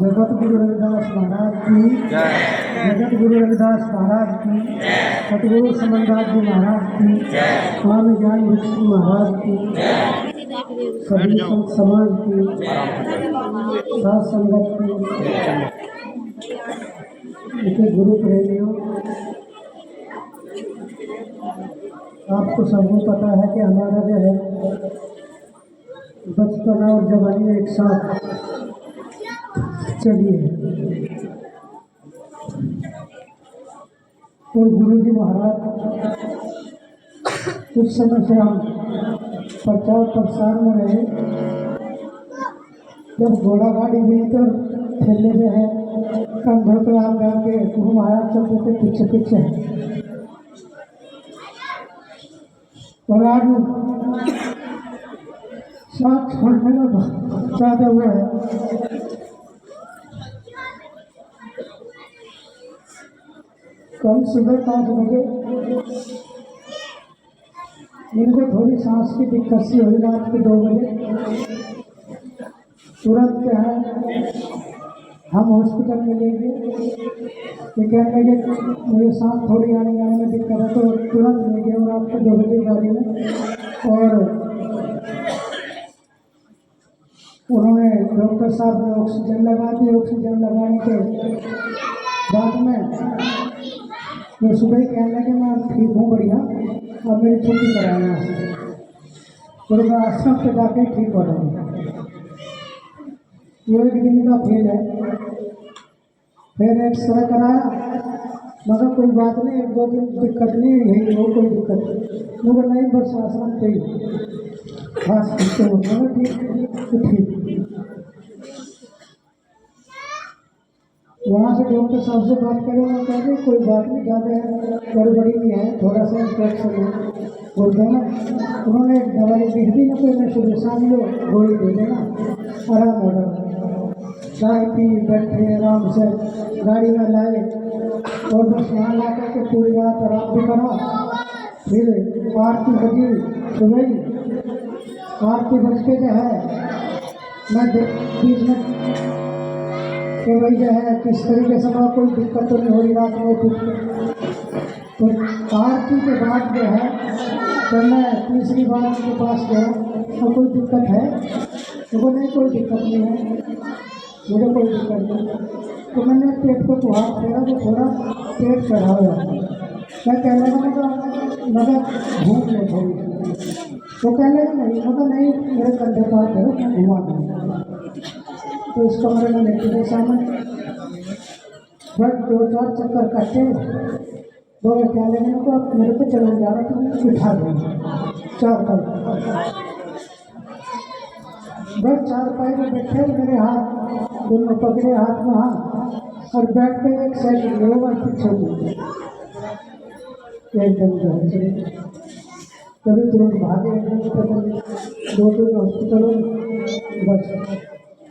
जगत गुरु रविदास महाराज की जय। जगत गुरु रविदास महाराज की सतगुरु समनदास जी महाराज की स्वामी ज्ञान भिक्षु महाराज की सभी संत समाज की साथ संगत की इनके गुरु प्रेमियों, आपको सबको पता है कि हमारा जो है बचपन और जवानी एक साथ चली है। और गुरु जी महाराज कुछ समय से हम प्रचार प्रसार में रहे, जब घोड़ा गाड़ी गई तो ठेले जो है कंधों पर आप डाल के गुरु महाराज चलते थे पीछे पीछे। और आज साथ छोड़ने का चाहते हुए है। कल सुबह 5 बजे इनको थोड़ी सांस की दिक्कत सी हुई, रात के 2 बजे तुरंत क्या है हम हॉस्पिटल में ले गए। ये कहने लगे मुझे सांस थोड़ी आने जाने में दिक्कत है, तो तुरंत ले गए और रात के 2 बजे गाड़ी में। और उन्होंने डॉक्टर साहब ने ऑक्सीजन लगा दी। ऑक्सीजन लगाने के बाद में मैं सुबह ही कहने लगे मैं ठीक हूँ बढ़िया, अब मेरी छुट्टी कराएं यहाँ से, और मैं आश्रम पे जाके ठीक हो रहा हूँ। वो 1 दिन का फेल है। फिर एक्सरे कराया, मगर कोई बात नहीं, 1-2 दिन दिक्कत नहीं है, वो कोई दिक्कत नहीं, मगर नहीं बस आश्रम पे ही खास करते होते हैं ठीक। वहाँ से डॉक्टर साहब से बात करें, वो कहते कोई बात नहीं, ज़्यादा गड़बड़ी नहीं है, थोड़ा सा इंफेक्शन है बोलते हैं ना। उन्होंने एक दवाई लिख दी ना, कोई मैं सुबह शाम लो गोली दे देना, आराम हो रहा, चाय पी बैठे आराम से, गाड़ी में लाए और बस यहाँ ला करके पूरी रात आराम भी करा। फिर आरती बजी सुबह ही, आरती बज के जो है मैं बीच में कि भाई जो है किस तरीके से वहाँ कोई दिक्कत तो नहीं हो रही रात में कुछ। तो आरती के बाद जो है तो मैं तीसरी बार उनके पास गया, तो कोई दिक्कत है? तो नहीं कोई दिक्कत नहीं है, मुझे कोई दिक्कत नहीं। तो मैंने पेट को तो हाथ फेरा तो थोड़ा पेट चढ़ा हुआ, मैं कहने लगा मगर भूख नहीं थोड़ी, तो कहने लगा नहीं, मगर नहीं मेरे कंधे पास है मैं घुमा दूँगा। तो इस कमरे में लेके गए सामने, बट 2-4 चक्कर काटे, 2 क्या लेने को अब मेरे को चलने जा रहा था, बिठा देंगे 4 पाई, बस 4 पाई में बैठे, मेरे हाथ दोनों पकड़े हाथ में हाथ, और बैठ के एक साइड लोग पीछे एकदम जो है कभी तुरंत भागे, 2-3 हॉस्पिटलों बस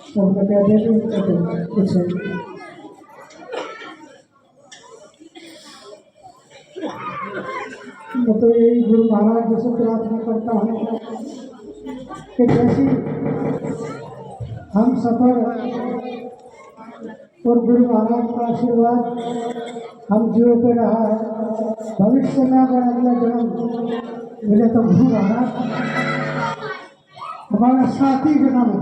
सब बता देते कुछ है। तो यही गुरु महाराज जैसे प्रार्थना करता हूँ कि जैसी हम सफर और गुरु महाराज का आशीर्वाद हम जीव पे रहा है, भविष्य में अगर अगला जन्म मिले तो गुरु महाराज हमारा साथी जन्म है।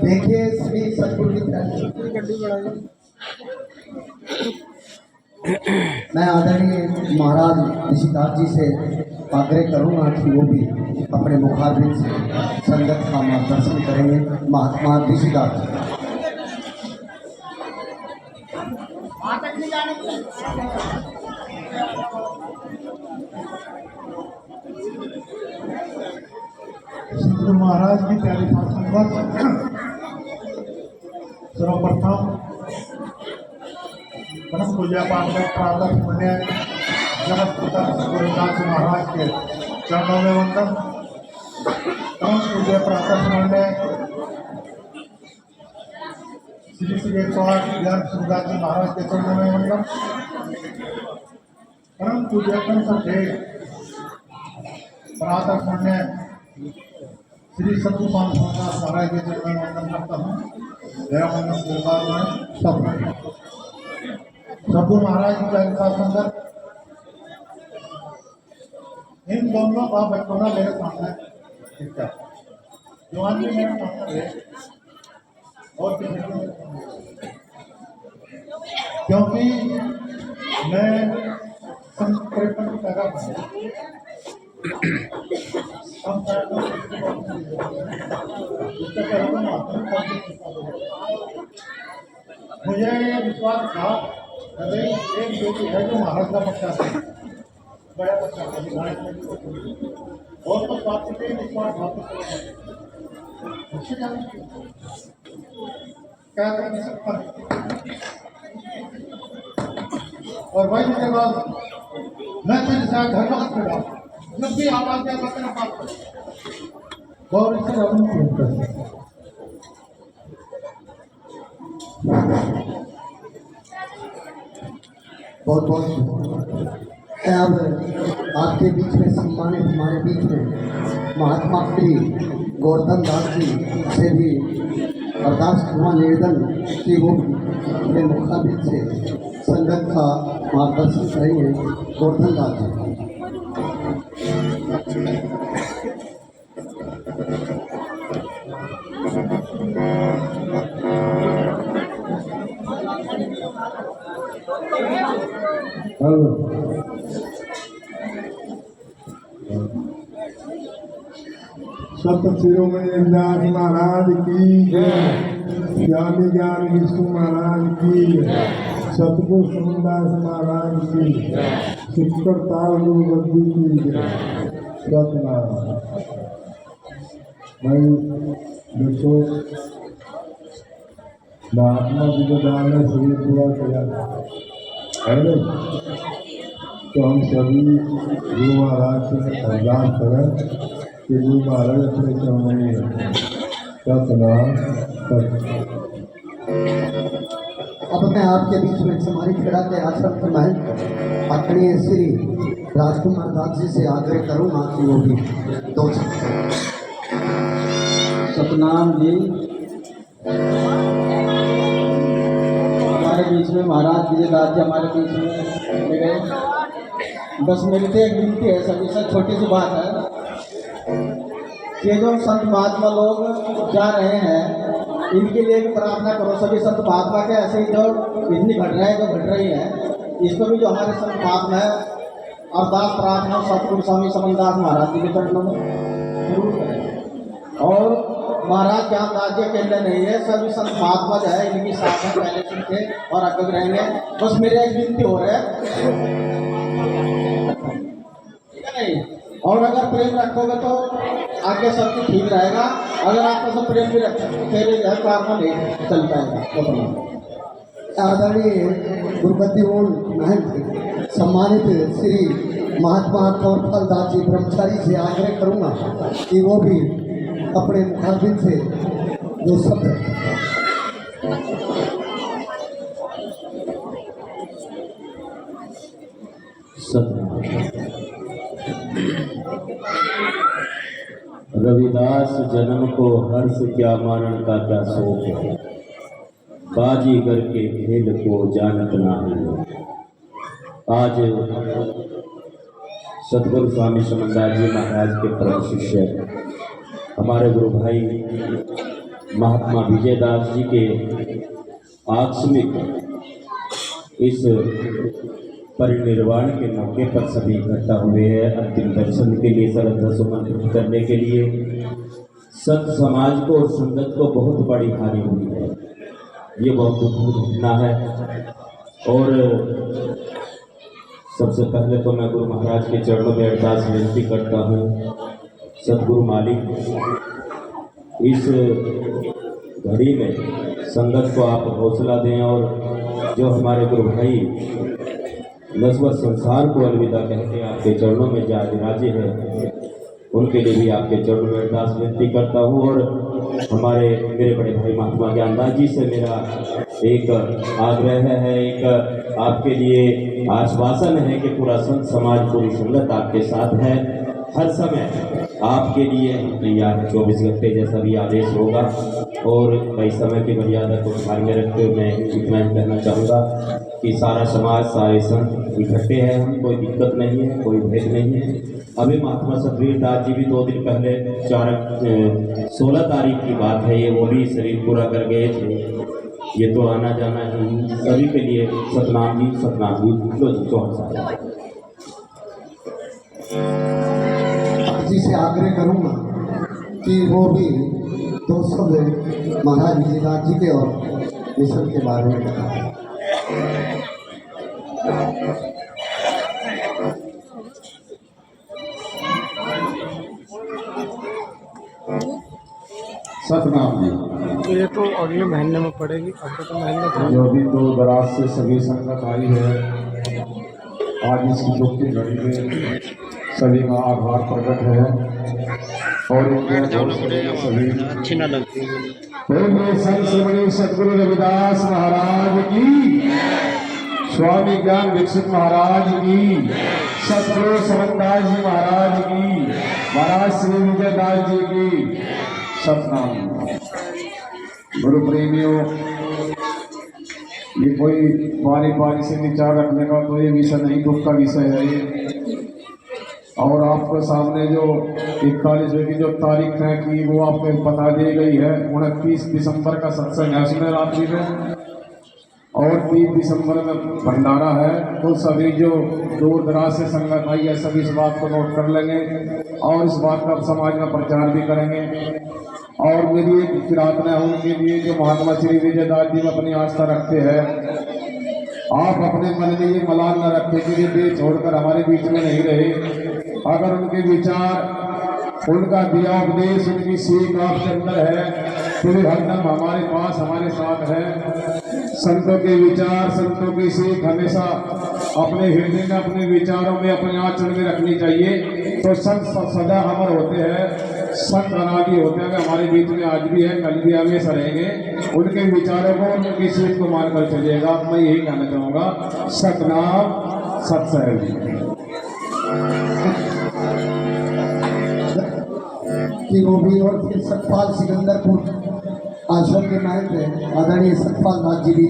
देखिए श्री सतगुरु मैं आदरणीय महाराज ऋषिदास जी से आग्रह करूंगा कि वो भी अपने मुखारबिंद से संगत का मार्गदर्शन करेंगे। महात्मा ऋषिदास जी सतगुरु महाराज की प्यारी संगत, सर्वप्रथम परम पूज्य प्रातः पुण्य जगत पिता गुरुदास महाराज के चरणों में वंदन। परम पूज्य प्रातः पुण्य श्री श्री 108 ज्ञान सुखदास जी महाराज के चरणों में वंदन। परम पूज्यतम सत्य प्रातः पुण्य श्री सतगुरु स्वामी समदास महाराज के चरणों में वंदन करता हूँ। मेरा वंदन गुरुवार में सतगुरु महाराज जी का इनका संगत इन दोनों का बचपना मेरे सामने दिखता है। जवान भी मेरे सामने है और क्योंकि मैं संप्रपन की तरह मुझे विश्वास था एक बेटी है जो महाराज का बच्चा था, बड़ा बच्चा था, और तो बात के विश्वास क्या कर सकता है। और वही के बाद मैं फिर धर्मार्थ में डाल जब भी आवाज दिया करते हैं बात करो और इससे हम करते बहुत बहुत अब आपके बीच में सम्मानित हमारे बीच में महात्मा श्री गोवर्धन दास जी से भी अरदास क्षमा निवेदन कि वो अपने मुखाबिल से संगत का मार्गदर्शन करेंगे। गोवर्धन दास जी। सत शिरोमणि दास महाराज की स्वामी ज्ञान विष्णु महाराज की सतगुरु समदास महाराज की शिक्षक तारू गद्दी की सतनाम। भाई देखो महात्मा जी को दान ने शरीर पूरा किया है नहीं, तो हम सभी गुरु महाराज से अरदास करें कि गुरु महाराज अपने चरणों में सतनाम। अब मैं आपके बीच में हमारी खेड़ा के आश्रम के महंत आदरणीय श्री राजकुमार दास जी से आग्रह करूँगा कि वो भी दो सतनाम जी। हमारे बीच में महाराज विजयदास जी हमारे बीच में ले गए। बस मेरी तो एक विनती है, सभी से छोटी सी बात है कि जो संत महात्मा लोग जा रहे हैं इनके लिए भी प्रार्थना करो। सभी संत महात्मा के ऐसे ही जो इतनी घट रहे हैं जो घट रही है, इसको भी जो हमारे संत महात्मा है अरदास प्रार्थना सतगुरु स्वामी समदास महाराज जी के चरणों में जरूर करें। और महाराज ज्ञानदास जी अकेले नहीं है, सभी संत महात्मा जो है इनकी साथ में पहले से थे और आगे भी रहेंगे। बस मेरे एक विनती हो रहा है, ठीक है नहीं? और अगर प्रेम रखोगे तो आगे सब कुछ ठीक रहेगा। अगर आपका सब प्रेम भी रखें तो तेरे जो है प्रार्थना नहीं चल पाएगा। आदरणीय गुरुपति ओम महंत सम्मानित श्री महात्मा कौरफल दास जी ब्रह्मचारी से आग्रह करूँगा कि वो भी अपने मुखाबिल से जो शब्द रविदास जन्म को हर्ष क्या मानन का क्या शोक है, बाजीगर के खेल को जानत नहीं। आज सतगुरु स्वामी समदास जी महाराज के परम शिष्य हमारे गुरु भाई महात्मा विजयदास जी के आकस्मिक इस परिनिर्वाण के मौके पर सभी इकट्ठा हुए हैं अंतिम दर्शन के लिए, श्रद्धा सुमन करने के लिए। संत समाज को और संगत को बहुत बड़ी हानि हुई है, ये बहुत दुखद घटना है। और सबसे पहले तो मैं गुरु महाराज के चरणों में अरदास विनती करता हूँ, सतगुरु मालिक इस घड़ी में संगत को आप हौसला दें और जो हमारे गुरु भाई नस्बत संसार को अलविदा कहते आपके चरणों में जा विराजे हैं, उनके लिए भी आपके चरणों में अरदास विनती करता हूँ। और हमारे मेरे बड़े भाई महात्मा ज्ञानदास जी से मेरा एक आग्रह है, एक आपके लिए आश्वासन है कि पूरा संत समाज, पूरी संगत आपके साथ है। हर समय आपके लिए हम तैयार हैं, 24 घंटे जैसा भी आदेश होगा। और कई समय की मर्यादा को ध्यान में रखते हुए मैं इतना ही कहना चाहूँगा कि सारा समाज, सारे संत इकट्ठे हैं, हम कोई दिक्कत नहीं है, कोई भेद नहीं है। अभी महात्मा सतवीर दास जी भी 2 दिन पहले 16 तारीख की बात है, ये वो भी शरीर पूरा कर गए थे। ये तो आना जाना ही सभी के लिए सतनाम जी, सतनाम जी। लो जी, 4 साल जी से आग्रह करूंगा कि वो भी 2 शब्द महाराज विजयदास जी के और मिशन के बारे में बताएं। सतनाम जी। ये तो अगले महीने में पड़ेगी, अब तो महीने था। जो भी दूर दराज से सभी संगत आई है, आज इसकी दुख की घड़ी में सभी का आभार प्रकट है और सभी संत श्री सतगुरु रविदास महाराज की, स्वामी ज्ञान दीक्षित महाराज की, सतगुरु समनदास जी महाराज की, महाराज श्री विजयदास जी की सतनाम। गुरु प्रेमियों, ये कोई बारी बारी से विचार रखने का तो ये विषय नहीं, दुख का विषय है ये। और आपके सामने जो 41वें की जो तारीख है कि वो आपको बता दी गई है, 29 दिसंबर का सत्संग है उसमें रात्रि में, और 30 दिसंबर में भंडारा है। तो सभी जो दूर दराज से संगत आई है सभी इस बात को नोट कर लेंगे और इस बात का समाज में प्रचार भी करेंगे। और मेरी एक प्रार्थना है उनके लिए जो महात्मा श्री विजयदास जी में अपनी आस्था रखते हैं, आप अपने मन में ये मलाल न रखें कि ये देह छोड़कर हमारे बीच में नहीं रहे। अगर उनके विचार, उनका दिया उपदेश, उनकी सीख आपके अंदर है तो वे हरदम हमारे पास, हमारे साथ है। संतों के विचार, संतों की सीख हमेशा अपने हृदय में, अपने विचारों में, अपने आचरण में रखनी चाहिए। तो संत सदा अमर होते हैं, संत अनादि होते हैं, हमारे बीच में आज भी है, कल भी हमेशा रहेंगे। उनके विचारों को, उनकी सीख को मानकर चलिएगा। मैं यही कहना चाहूँगा। सतनाम, सत्सहज कि वो भी और फिर सतपाल सिकंदरपुर आश्रम के नायक आदरणीय सतपाल नाथ जी भी,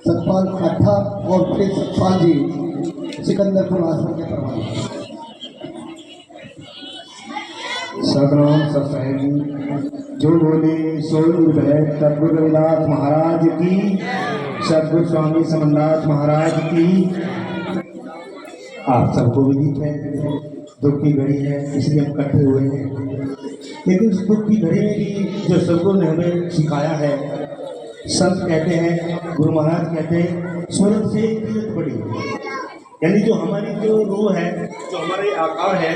सतपाल खट्टा और फिर सतपाल जी सिकंदरपुर आश्रम के प्रभारी। सतनाम सत्सहजी। जो बोले सो है सतगुरु रविदास महाराज की, सतगुरु स्वामी समनदास महाराज की। आप सबको विदित है दुख की घड़ी है, इसलिए हम इकट्ठे हुए हैं। लेकिन उस दुख की घड़ी में भी जो सतगुरु ने हमें सिखाया है, संत कहते हैं, गुरु महाराज कहते हैं, सूरत से तीरथ पड़ी, यानी जो हमारी जो रूह है, जो हमारे आकार है,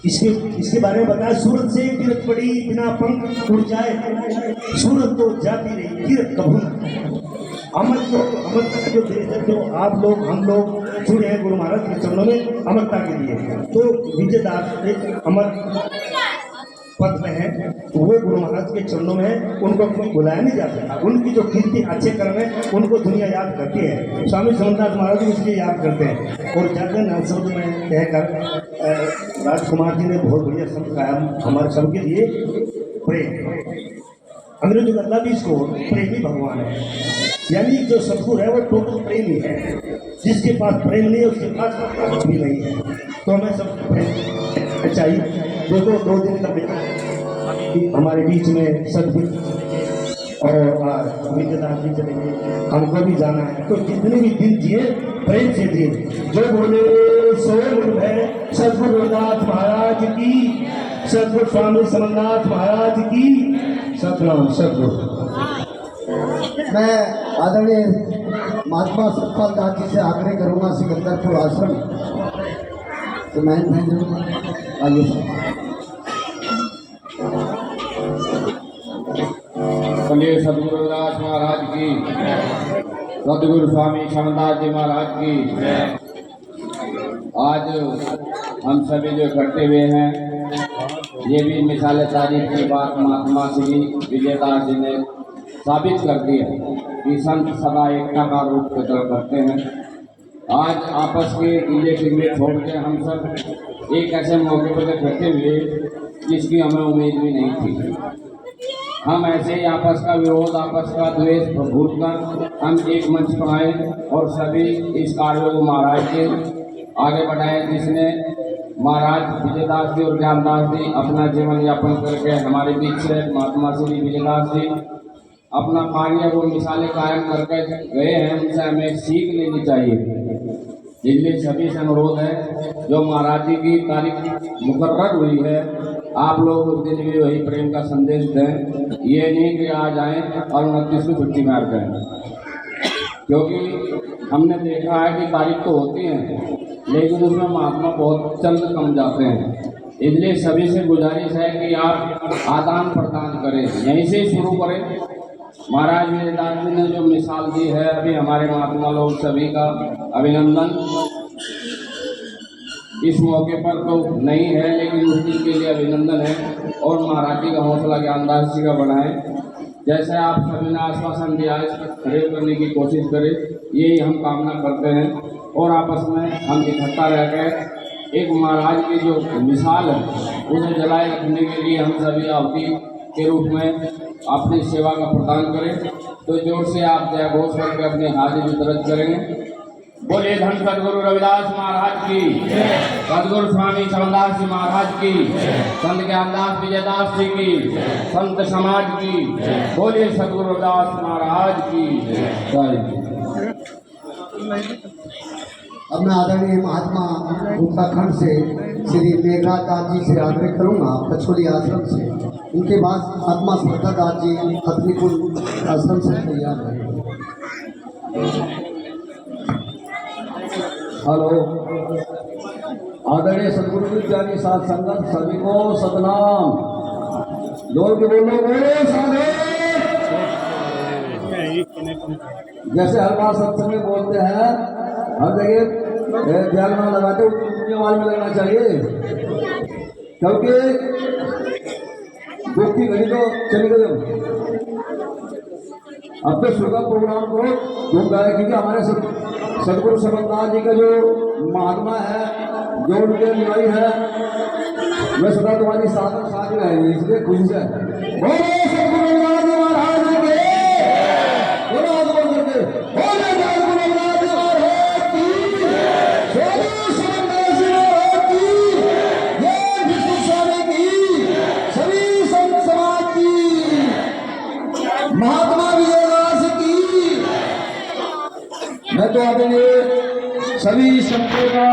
इसके बारे में बताया। सूरत से तीरथ पड़ी, बिना पंख उड़ जाए सूरत तो जाती रही, तीरथ कभू न। अमर तक जो देश है, जो आप लोग, हम लोग जुड़े हैं गुरु महाराज के चरणों में अमरता के लिए। तो विजयदास एक अमर पद में है, तो वो गुरु महाराज के चरणों में है, उनको कोई बुलाया नहीं जा सकता। उनकी जो कीर्ति, अच्छे कर्म है, उनको दुनिया याद करती है। स्वामी समनदास महाराज भी इसलिए याद करते हैं। और जागरण शब्द में कहकर राजकुमार जी ने बहुत बढ़िया शब्द कहा हमारे सबके लिए, प्रेम। अंग्रेजों का लव इसको प्रेमी भगवान है, यानी जो सतगुरु है वो टोटल प्रेमी है। जिसके पास प्रेम नहीं है उसके पास कुछ भी नहीं है। तो हमें सब प्रेम चाहिए। देखो 2 दिन का बेटा हमारे बीच में सदगुरु और विजयदास जी चलेंगे, हमको भी जाना है। तो जितने भी दिन जिए प्रेम से जिए। जो बोले सो है सतगुरु रविदास महाराज की, सतगुरु स्वामी समनदास महाराज की सतनाम। सतगुरु। मैं आदरणीय महात्मा सतपाल दास जी से आग्रह करूंगा सिकंदरपुर आश्रम तो मैं आइए। बोलिए सतगुरु रविदास महाराज की, सतगुरु स्वामी समनदास जी महाराज की। आज हम सभी जो इकट्ठे हुए हैं ये भी मिसाल तारीफ की बात महात्मा श्री विजयदास जी ने साबित कर दी है कि संत सदा एकता का रूप करते हैं। आज आपस के गिले शिकवे छोड़ के हम सब एक ऐसे मौके पर इकट्ठे हुए जिसकी हमें उम्मीद भी नहीं थी। हम ऐसे ही आपस का विरोध, आपस का द्वेष भूलकर हम एक मंच पर आए और सभी इस कार्य को महाराज के आगे बढ़ाए, जिसने महाराज विजयदास जी और ज्ञानदास जी अपना जीवन यापन करके हमारे बीच से महात्मा श्री विजयदास जी अपना कार्य वो मिसालें कायम करके गए हैं, उनसे हमें सीख लेनी चाहिए। इसलिए सभी से अनुरोध है, जो महाराज जी की तारीख मुकर्रर हुई है, आप लोग उस दिन भी वही प्रेम का संदेश दें। ये नहीं कि आ जाएं और 29 को छुट्टी मार दें, क्योंकि हमने देखा है कि तारीख तो होती है लेकिन उसमें महात्मा बहुत चंद कम जाते हैं। इसलिए सभी से गुजारिश है कि आप आदान प्रदान करें, यहीं से शुरू करें। महाराज विजयदास जी ने जो मिसाल दी है, अभी हमारे महात्मा लोग सभी का अभिनंदन। इस मौके पर तो नहीं है लेकिन उस दिन के लिए अभिनंदन है और महाराज जी का हौसला ज्ञानदास जी का बढ़ाएं। जैसे आप सभी ने आश्वासन दिया है, इसको खड़े करने की कोशिश करें, यही हम कामना करते हैं। और आपस में हम इकट्ठा रह कर एक महाराज की जो मिसाल है उसे जलाए रखने के लिए हम सभी आहुति के रूप में अपनी सेवा का प्रदान करें। तो जोर से आप जय घोष करके अपने हाजिरी दर्ज करेंगे। बोले धन सदगुरु रविदास महाराज की, सदगुरु स्वामी समदास जी महाराज की, संत ज्ञानदास विजयदास जी की, संत समाज की, बोले सदगुरु रविदास महाराज की जय। अब मैं आदरणीय महात्मा उत्तराखंड से श्री मेघराज दास जी से आग्रह करूंगा, कछोली आश्रम से। उनके बाद महात्मा श्रद्धा दास जी हथनीकुंड आश्रम से तैयार हैं। हेलो, आदरणीय सदगुरु विद्यानी साथ संगत सभी को सतनाम। जोर के बोलो, बोले साधे। जैसे हर बार सत्संग में बोलते हैं, हर जगह ध्यान में लगाते आवाज में लगना चाहिए, क्योंकि दुख की घड़ी तो चली गई। अब तो सुबह प्रोग्राम को धूम गाए, क्योंकि हमारे सदगुरु समदास जी का जो महात्मा है, जो उनके अनुयायी है, वे सदा तुम्हारी साथ ही रहेंगे। इसलिए खुशी से बोलो सदगुरु रविदास महाराज के, बोलो हाथ बोल करके, बोलो सदगुरु रविदास महाराज की, सदगुरु समदास जी महाराज की, जय विष्णु स्वामी की, सभी संत समाज की, महात्मा विजयदास की। मैं तो अपने सभी संतों का